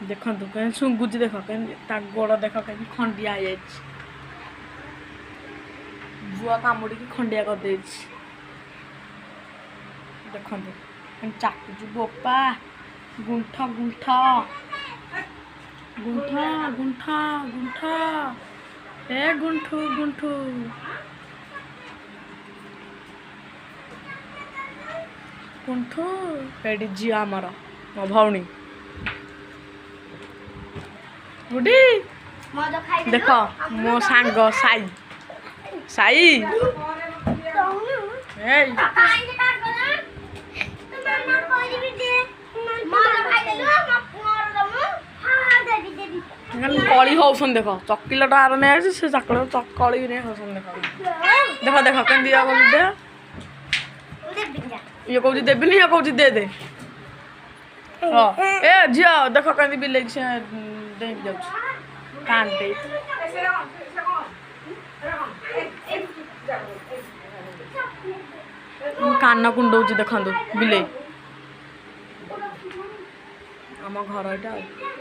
देखु कहीं शुंगुच देख कहीं गोड़ देख कहीं खंडिया हो जुआ कामुड़ी खंडिया कर दे देखु चाटुच बोपा गुंठा गुंठा गुंठा गुंठा गुंठा ए गुंठू गुंठू गुंठू एडी झी आमर मो भौणी गुडी देख मो सांग साई साई कली हौसन देख चकिलटा आर नहीं से चाकल कली नहीं हौसन देख देख देख केंदी दे ये कौन देवी ये कौन दे दे ए झील देख कहीं बिले से दे कांटे कान कुंडौची देखु बिले आम घर यहाँ